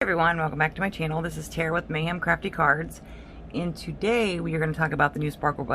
Hey everyone, welcome back to my channel. This is Tara with Mayhem Crafty Cards, and today we are going to talk about the new Sparkle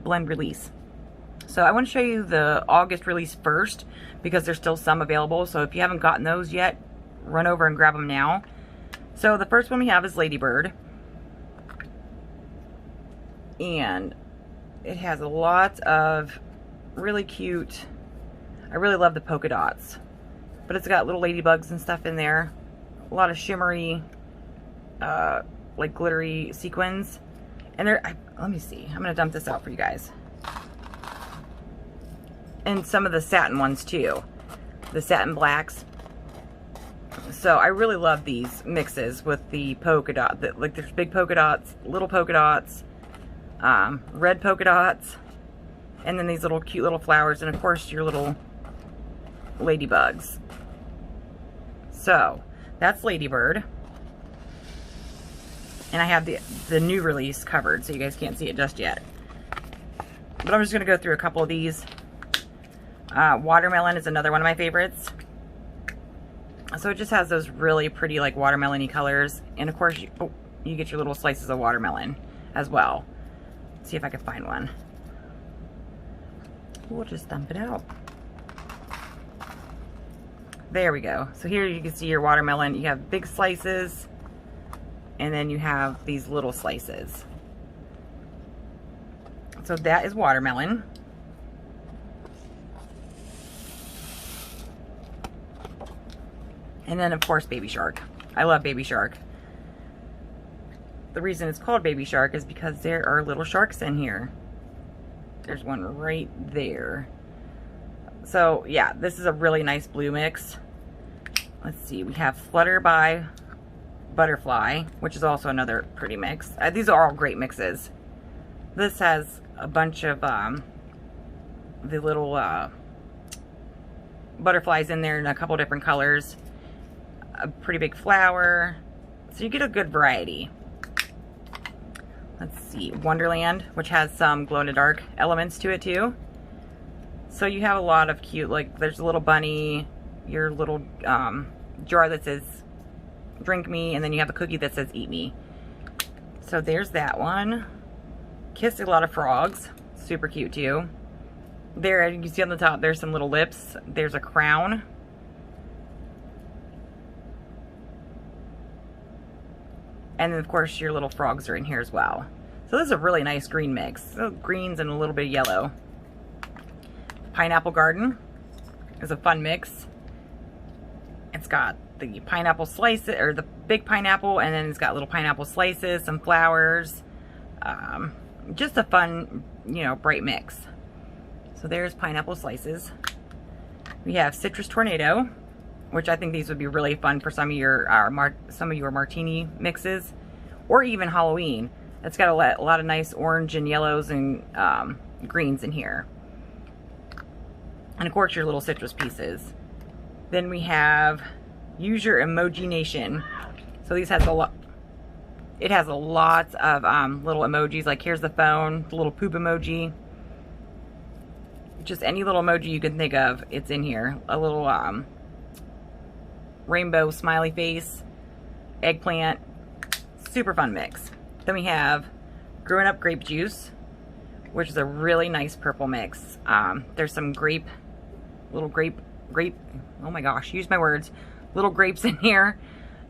Blend release. So I want to show you the August release first because there's still some available, so if you haven't gotten those yet, run over and grab them now. So the first one we have is Ladybird, and it has a lot of really cute, I really love the polka dots, but it's got little ladybugs and stuff in there. A lot of shimmery, like glittery sequins. And let me see. I'm going to dump this out for you guys. And some of the satin ones too. The satin blacks. So I really love these mixes with the polka dot. Like there's big polka dots, little polka dots, red polka dots, and then these little cute little flowers, and of course your little ladybugs. So that's Ladybird, and I have the new release covered so you guys can't see it just yet, but I'm just going to go through a couple of these. Watermelon is another one of my favorites. So it just has those really pretty like watermelon-y colors, and of course you get your little slices of watermelon as well. Let's see if I can find one. We'll just dump it out. There we go. So here you can see your watermelon. You have big slices, and then you have these little slices. So that is watermelon. And then of course Baby Shark. I love Baby Shark. The reason it's called Baby Shark is because there are little sharks in here. There's one right there. So yeah, this is a really nice blue mix. Let's see, we have Flutter by Butterfly, which is also another pretty mix. These are all great mixes. This has a bunch of the little butterflies in there in a couple different colors. A pretty big flower. So you get a good variety. Let's see, Wonderland, which has some glow-in-the-dark elements to it too. So you have a lot of cute, like there's a little bunny, your little jar that says drink me, and then you have a cookie that says eat me. So there's that one. Kiss a lot of frogs, super cute too. There, you can see on the top, there's some little lips. There's a crown. And then of course your little frogs are in here as well. So this is a really nice green mix. So greens and a little bit of yellow. Pineapple Garden is a fun mix. It's got the pineapple slices, or the big pineapple, and then it's got little pineapple slices, some flowers. Just a fun, you know, bright mix. So there's pineapple slices. We have Citrus Tornado, which I think these would be really fun for some of your martini mixes, or even Halloween. It's got a lot of nice orange and yellows and greens in here. And of course your little citrus pieces. Then we have Use Your Emoji Nation. So these has a lot. It has a lot of little emojis. Like here's the phone, the little poop emoji. Just any little emoji you can think of, it's in here. A little rainbow smiley face, eggplant. Super fun mix. Then we have Growing Up Grape Juice, which is a really nice purple mix. There's some grape, oh my gosh, use my words, little grapes in here,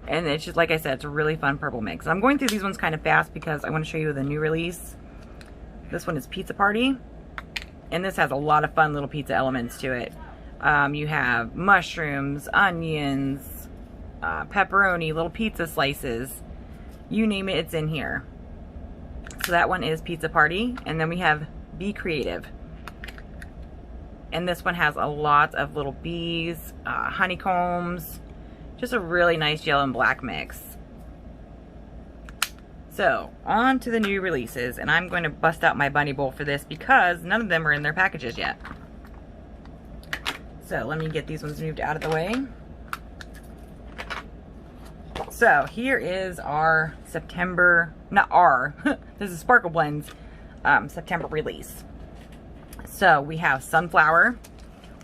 and it's just, like I said, it's a really fun purple mix. I'm going through these ones kind of fast because I want to show you the new release. This one is Pizza Party, and this has a lot of fun little pizza elements to it. You have mushrooms, onions, pepperoni, little pizza slices, you name it, it's in here. So that one is Pizza Party. And then we have Be Creative. And this one has a lot of little bees, honeycombs, just a really nice yellow and black mix. So, on to the new releases. And I'm going to bust out my bunny bowl for this because none of them are in their packages yet. So, let me get these ones moved out of the way. So, here is our September, not our, this is Sparkle Blends September release. So, we have Sunflower,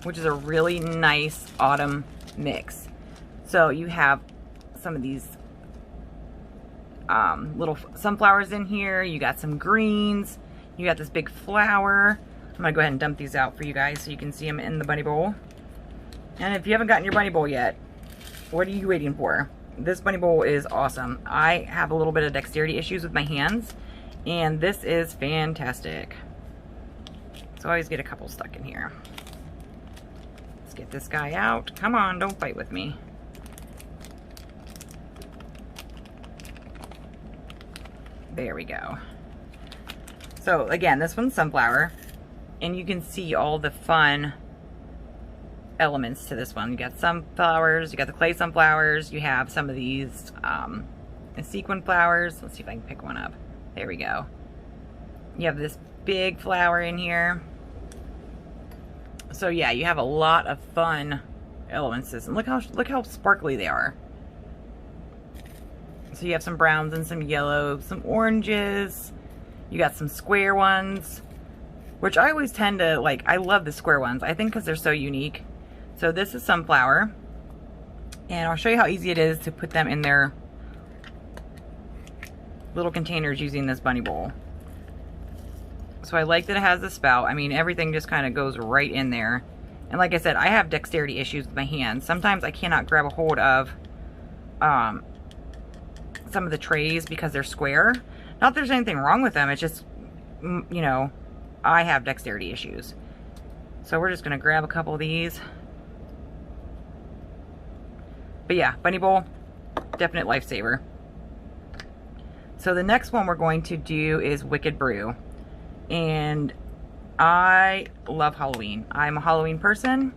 which is a really nice autumn mix. So you have some of these little sunflowers in here. You got some greens. You got this big flower. I'm gonna go ahead and dump these out for you guys so you can see them in the bunny bowl. And if you haven't gotten your bunny bowl yet, what are you waiting for? This bunny bowl is awesome. I have a little bit of dexterity issues with my hands, and this is fantastic. So I always get a couple stuck in here. Let's get this guy out. Come on, don't fight with me. There we go. So again, this one's sunflower, and you can see all the fun elements to this one. You got sunflowers, you got the clay sunflowers, you have some of these sequin flowers. Let's see if I can pick one up. There we go. You have this big flower in here. So yeah, you have a lot of fun elements. And look how sparkly they are. So you have some browns and some yellows, some oranges. You got some square ones, which I always tend to like. I love the square ones, I think, because they're so unique. So this is sunflower, and I'll show you how easy it is to put them in their little containers using this bunny bowl. So I like that it has the spout. I mean, everything just kind of goes right in there. And like I said, I have dexterity issues with my hands. Sometimes I cannot grab a hold of some of the trays because they're square. Not that there's anything wrong with them, it's just, you know, I have dexterity issues. So we're just gonna grab a couple of these. But yeah, bunny bowl, definite lifesaver. So the next one we're going to do is Wicked Brew. And I love Halloween. I'm a Halloween person.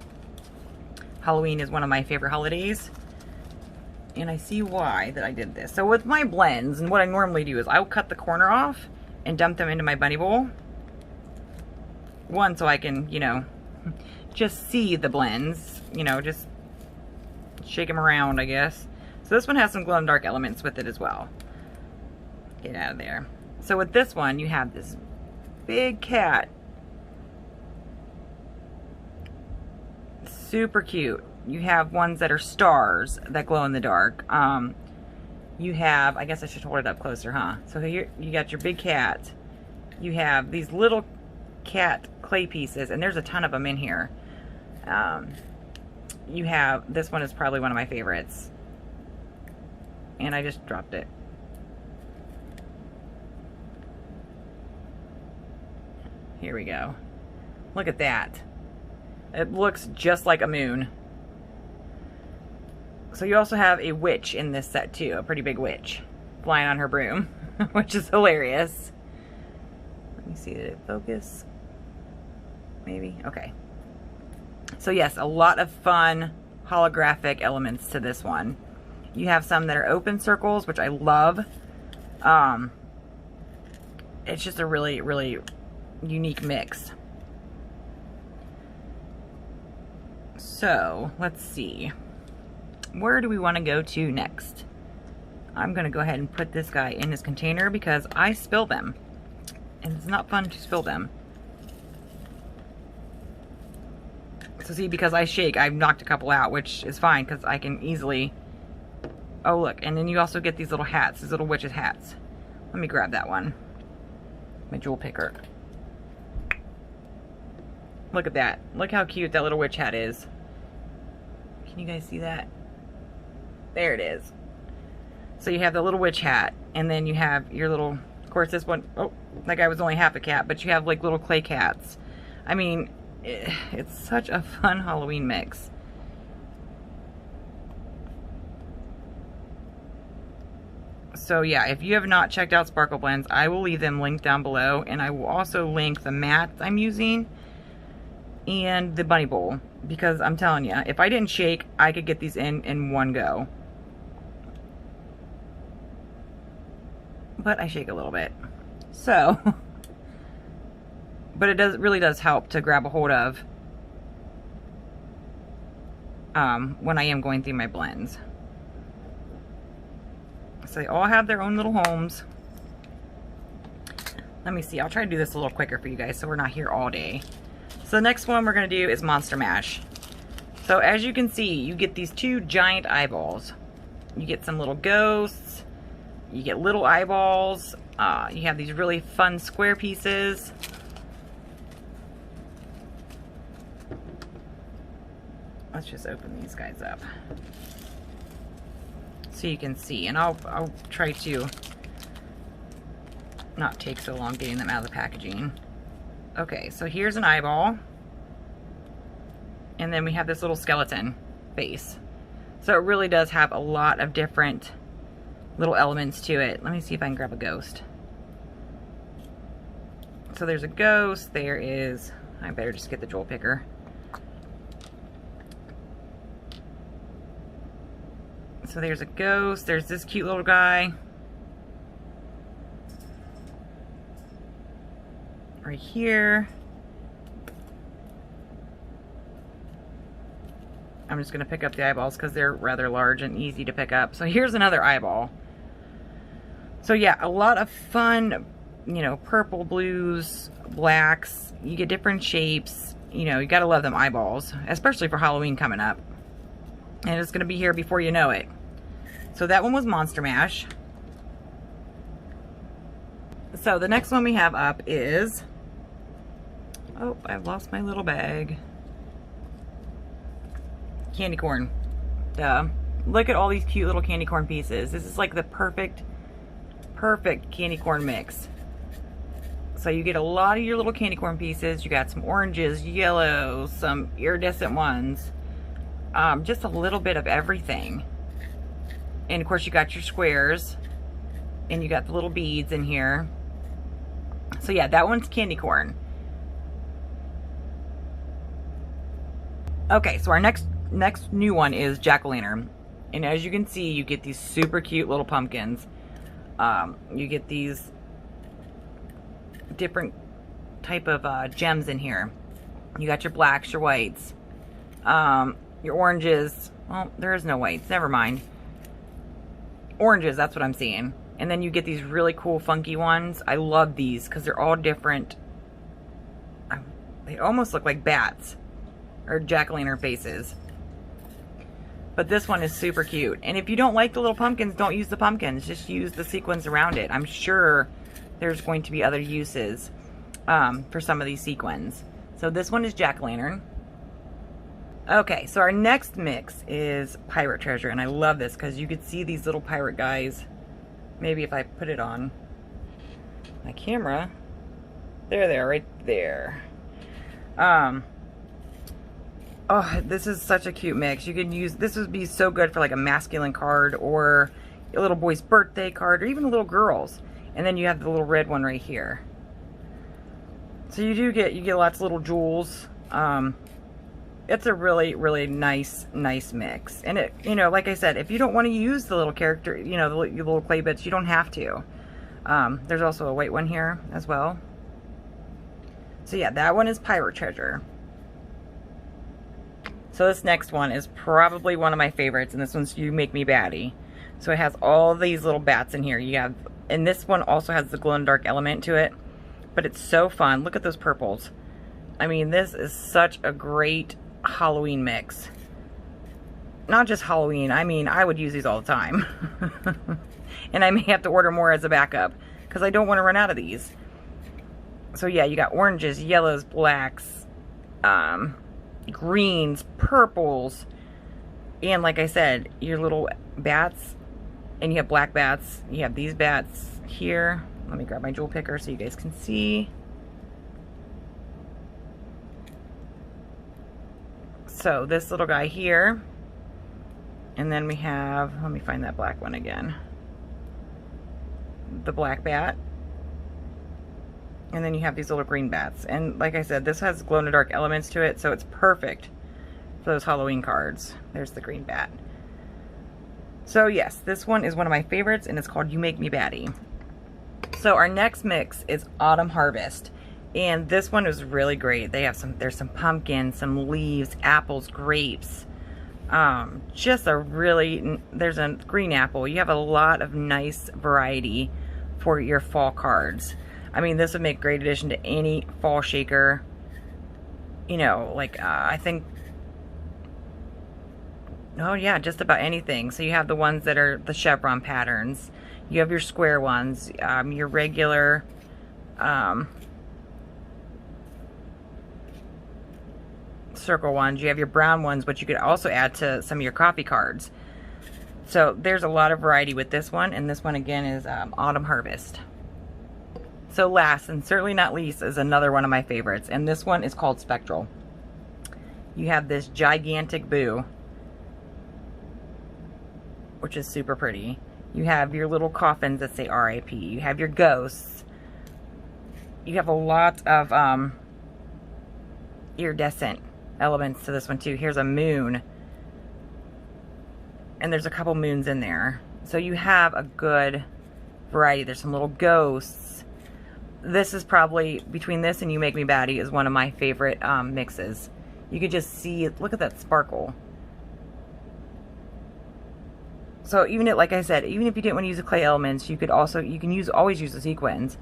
Halloween is one of my favorite holidays. And I see why that I did this. So with my blends, and what I normally do is I'll cut the corner off and dump them into my bunny bowl. One, so I can, you know, just see the blends, you know, just shake them around, I guess. So this one has some glow-in-the-dark elements with it as well. Get out of there. So with this one, you have this big cat. Super cute. You have ones that are stars that glow in the dark. You have, I guess I should hold it up closer, huh? So here you got your big cat. You have these little cat clay pieces, and there's a ton of them in here. You have, this one is probably one of my favorites. And I just dropped it. Here we go. Look at that. It looks just like a moon. So you also have a witch in this set too, a pretty big witch flying on her broom, which is hilarious. Let me see, did it focus? Maybe, okay. So yes, a lot of fun holographic elements to this one. You have some that are open circles, which I love. It's just a really, really unique mix. So let's see. Where do we want to go to next? I'm going to go ahead and put this guy in his container because I spill them. And it's not fun to spill them. So see, because I shake, I've knocked a couple out, which is fine because I can easily... Oh look, and then you also get these little hats, these little witches' hats. Let me grab that one. My jewel picker. Look at that. Look how cute that little witch hat is. Can you guys see that? There it is. So you have the little witch hat, and then you have your little, of course this one, oh, that guy was only half a cat, but you have like little clay cats. I mean, it's such a fun Halloween mix. So yeah, if you have not checked out Sparkle Blends, I will leave them linked down below, and I will also link the mats I'm using and the bunny bowl, because I'm telling you, if I didn't shake, I could get these in one go. But I shake a little bit. So, but it really does help to grab a hold of when I am going through my blends. So they all have their own little homes. Let me see, I'll try to do this a little quicker for you guys so we're not here all day. So the next one we're going to do is Monster Mash. So as you can see, you get these two giant eyeballs. You get some little ghosts. You get little eyeballs. You have these really fun square pieces. Let's just open these guys up so you can see. And I'll try to not take so long getting them out of the packaging. Okay, so here's an eyeball. And then we have this little skeleton face. So it really does have a lot of different little elements to it. Let me see if I can grab a ghost. So there's a ghost. There is, I better just get the jewel picker. So there's a ghost. There's this cute little guy. Right here. I'm just going to pick up the eyeballs because they're rather large and easy to pick up. So here's another eyeball. So yeah, a lot of fun, you know, purple, blues, blacks. You get different shapes. You know, you got to love them eyeballs, especially for Halloween coming up. And it's going to be here before you know it. So that one was Monster Mash. So the next one we have up is... Oh, I've lost my little bag. Candy corn. Duh. Look at all these cute little candy corn pieces. This is like the perfect candy corn mix. So you get a lot of your little candy corn pieces. You got some oranges, yellows, some iridescent ones. Just a little bit of everything. And of course you got your squares. And you got the little beads in here. So yeah, that one's candy corn. Okay, so our next new one is jack-o'-lantern. And as you can see, you get these super cute little pumpkins. You get these different type of gems in here. You got your blacks, your whites, your oranges. Well, there is no whites, never mind. Oranges, that's what I'm seeing. And then you get these really cool funky ones. I love these because they're all different. They almost look like bats or jack-o'-lantern faces. But this one is super cute. And if you don't like the little pumpkins, don't use the pumpkins. Just use the sequins around it. I'm sure there's going to be other uses for some of these sequins. So this one is jack-o'-lantern. Okay, so our next mix is pirate treasure. And I love this because you could see these little pirate guys. Maybe if I put it on my camera. There they are, right there. Oh, this is such a cute mix. You can use, this would be so good for like a masculine card or a little boy's birthday card or even a little girl's. And then you have the little red one right here. So you get lots of little jewels. It's a really, really nice mix. And it, you know, like I said, if you don't want to use the little character, you know, the little clay bits, you don't have to. There's also a white one here as well. So yeah, that one is pirate treasure. So this next one is probably one of my favorites, and this one's You Make Me Batty. So it has all these little bats in here. You have, and this one also has the glow-in-the-dark element to it, but it's so fun. Look at those purples. I mean, this is such a great Halloween mix. Not just Halloween, I mean, I would use these all the time. And I may have to order more as a backup, because I don't want to run out of these. So yeah, you got oranges, yellows, blacks, greens, purples, and like I said, your little bats, and you have black bats. You have these bats here. Let me grab my jewel picker so you guys can see. So this little guy here, and then we have, let me find that black one again, the black bat. And then you have these little green bats. And like I said, this has glow-in-the-dark elements to it, so it's perfect for those Halloween cards. There's the green bat. So yes, this one is one of my favorites, and it's called You Make Me Batty. So our next mix is Autumn Harvest. And this one is really great. They have there's some pumpkins, some leaves, apples, grapes. Just a really, there's a green apple. You have a lot of nice variety for your fall cards. I mean, this would make a great addition to any fall shaker. You know, like, I think Oh yeah, just about anything. So you have the ones that are the chevron patterns. You have your square ones, your regular circle ones. You have your brown ones, which you could also add to some of your coffee cards. So there's a lot of variety with this one, and this one again is Autumn Harvest. So last and certainly not least is another one of my favorites, and this one is called Spectral. You have this gigantic boo, which is super pretty. You have your little coffins that say RIP. You have your ghosts. You have a lot of iridescent elements to this one too. Here's a moon. And there's a couple moons in there. So you have a good variety. There's some little ghosts. This is probably, between this and You Make Me Batty, is one of my favorite mixes. You could just see, look at that sparkle. So even if, like I said, even if you didn't want to use the clay elements, you could also, you can always use the sequins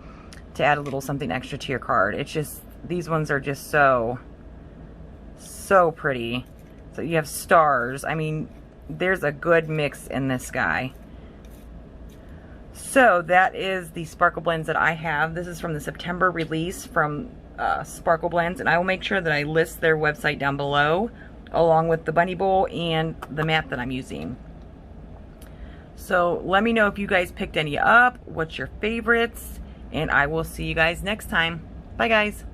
to add a little something extra to your card. It's just, these ones are just so pretty. So you have stars. I mean, there's a good mix in this guy. So that is the sparkle blends that I have. This is from the September release from Sparkle Blends, and I will make sure that I list their website down below, along with the bunny bowl and the map that I'm using. So let me know if you guys picked any up, what's your favorites, and I will see you guys next time. Bye guys.